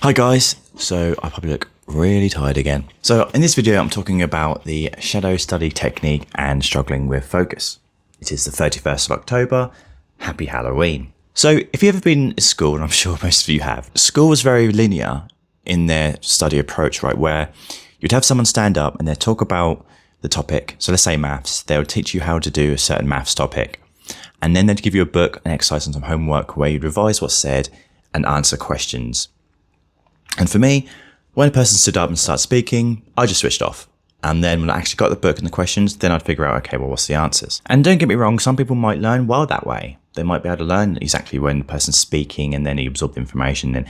Hi guys, so I probably look really tired again. So in this video I'm talking about the shadow study technique and struggling with focus. It is the 31st of October, happy Halloween. So if you've ever been in school, and I'm sure most of you have, school was very linear in their study approach, right? Where you'd have someone stand up and they'd talk about the topic. So let's say maths, they would teach you how to do a certain maths topic. And then they'd give you a book, an exercise and some homework where you'd revise what's said and answer questions. And for me, when a person stood up and started speaking, I just switched off. And then when I actually got the book and the questions, then I'd figure out, okay, well, what's the answers? And don't get me wrong, some people might learn well that way. They might be able to learn exactly when the person's speaking and then you absorb the information.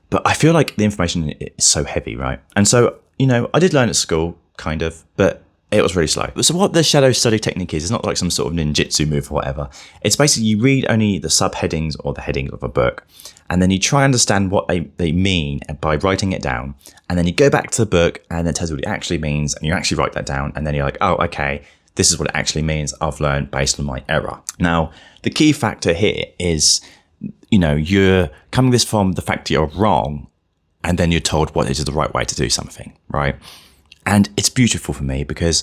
But I feel like the information is so heavy, right? And so, I did learn at school, kind of, but it was really slow. So what the shadow study technique is, it's not like some sort of ninjutsu move or whatever. It's basically you read only the subheadings or the headings of a book, and then you try and understand what they mean by writing it down. And then you go back to the book and it tells you what it actually means, and you actually write that down. And then you're like, oh, okay, this is what it actually means. I've learned based on my error. Now, the key factor here is, you're coming this from the fact that you're wrong, and then you're told what is the right way to do something, right? And it's beautiful for me because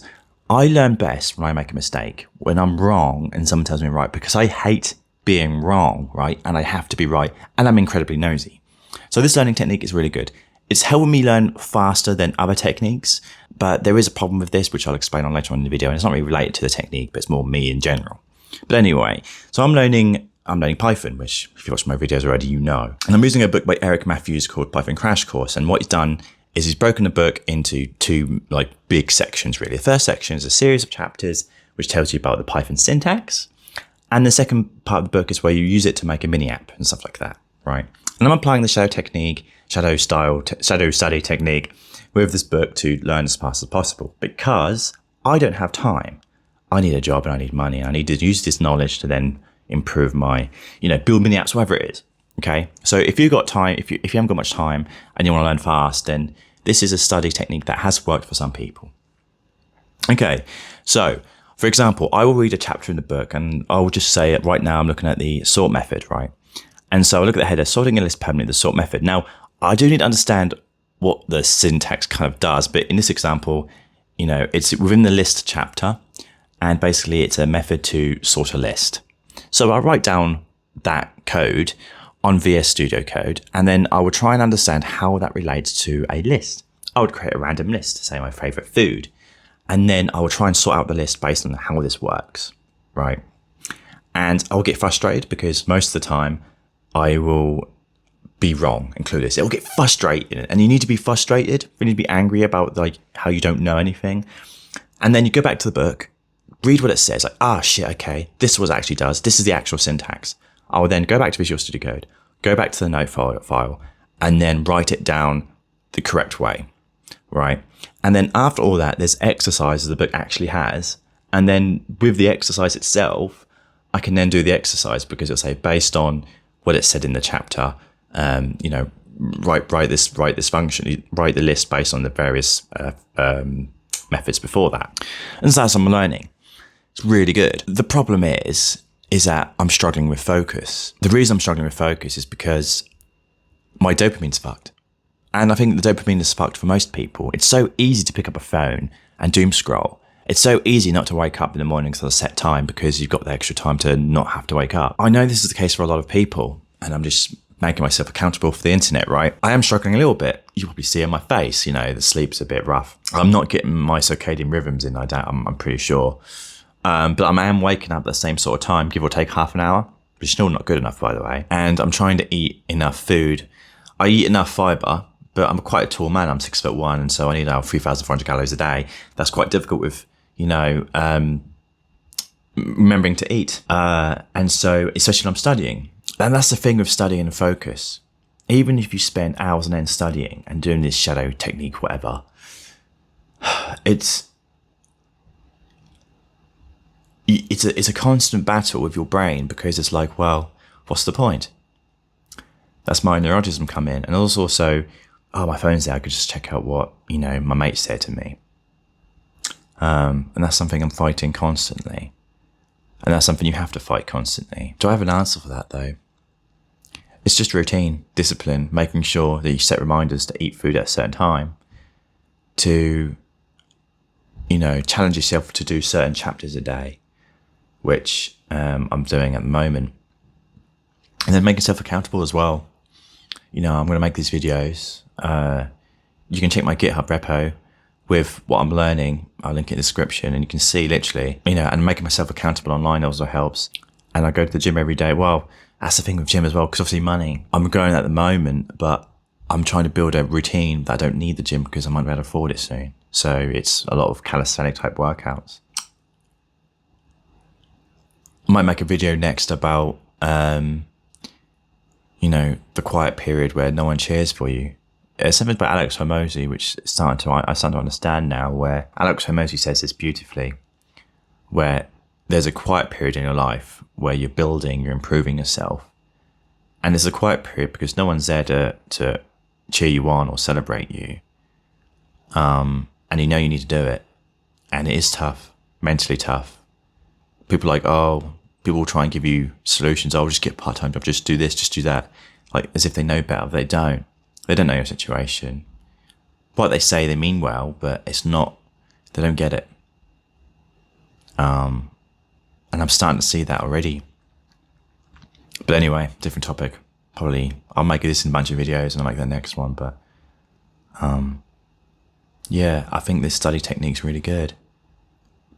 I learn best when I make a mistake, when I'm wrong and someone tells me right, because I hate being wrong, right? And I have to be right. And I'm incredibly nosy. So this learning technique is really good. It's helping me learn faster than other techniques, but there is a problem with this, which I'll explain on later on in the video. And it's not really related to the technique, but it's more me in general. But anyway, so I'm learning Python, which if you watch my videos already, you know. And I'm using a book by Eric Matthews called Python Crash Course. And what he's done is he's broken the book into two big sections, really. The first section is a series of chapters which tells you about the Python syntax. And the second part of the book is where you use it to make a mini app and stuff like that, right? And I'm applying the shadow study technique with this book to learn as fast as possible because I don't have time. I need a job and I need money. And I need to use this knowledge to then improve my, build mini apps, whatever it is. Okay. So if you've got time, if you haven't got much time and you want to learn fast, then this is a study technique that has worked for some people. Okay. So for example, I will read a chapter in the book and I will just say right now I'm looking at the sort method, right? And so I look at the header, sorting a list permanently, the sort method. Now, I do need to understand what the syntax kind of does, but in this example, it's within the list chapter and basically it's a method to sort a list. So I'll write down that code on VS Studio Code, and then I would try and understand how that relates to a list. I would create a random list, say my favorite food, and then I will try and sort out the list based on how this works, right? And I'll get frustrated because most of the time I will be wrong and clueless. It will get frustrated, and you need to be frustrated. You need to be angry about how you don't know anything. And then you go back to the book, read what it says, okay, this is what it actually does. This is the actual syntax. I will then go back to Visual Studio Code, go back to the note file, and then write it down the correct way, right? And then after all that, there's exercises the book actually has. And then with the exercise itself, I can then do the exercise because it'll say based on what it said in the chapter, write this function, write the list based on the various methods before that. And so that's what I'm learning. It's really good. The problem is that I'm struggling with focus. The reason I'm struggling with focus is because my dopamine's fucked. And I think the dopamine is fucked for most people. It's so easy to pick up a phone and doom scroll. It's so easy not to wake up in the mornings at a set time because you've got the extra time to not have to wake up. I know this is the case for a lot of people, and I'm just making myself accountable for the internet, right? I am struggling a little bit. You probably see on my face, the sleep's a bit rough. I'm not getting my circadian rhythms in, I'm pretty sure. But I am waking up at the same sort of time, give or take half an hour, which is still not good enough, by the way. And I'm trying to eat enough food. I eat enough fiber, but I'm quite a tall man. I'm 6'1", and so I need 3,400 calories a day. That's quite difficult with, remembering to eat. And so, especially when I'm studying. And that's the thing with studying and focus. Even if you spend hours on end studying and doing this shadow technique, whatever, it's a constant battle with your brain because it's like, well, what's the point? That's my neuroticism come in. And also, my phone's there. I could just check out what, my mate said to me. And that's something I'm fighting constantly. And that's something you have to fight constantly. Do I have an answer for that though? It's just routine, discipline, making sure that you set reminders to eat food at a certain time, to, challenge yourself to do certain chapters a day, which I'm doing at the moment. And then make yourself accountable as well. I'm going to make these videos. You can check my GitHub repo with what I'm learning. I'll link it in the description, and you can see literally, and making myself accountable online also helps. And I go to the gym every day. Well, that's the thing with gym as well, because obviously money. I'm going at the moment, but I'm trying to build a routine that I don't need the gym because I might be able to afford it soon. So it's a lot of calisthenic type workouts. I might make a video next about, the quiet period where no one cheers for you. There's something about Alex Hormozi, which I start to understand now, where Alex Hormozi says this beautifully, where there's a quiet period in your life where you're building, you're improving yourself. And there's a quiet period because no one's there to cheer you on or celebrate you. And you need to do it. And it is tough, mentally tough. People will try and give you solutions. Just get a part-time job, just do this, just do that. Like as if they know better, but they don't. They don't know your situation. What they say, they mean well, but it's not, they don't get it. And I'm starting to see that already. But anyway, different topic. Probably, I'll make this in a bunch of videos and I'll make the next one. But I think this study technique's really good.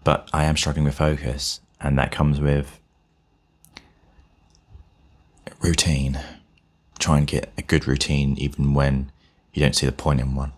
But I am struggling with focus, and that comes with routine. Try and get a good routine even when you don't see the point in one.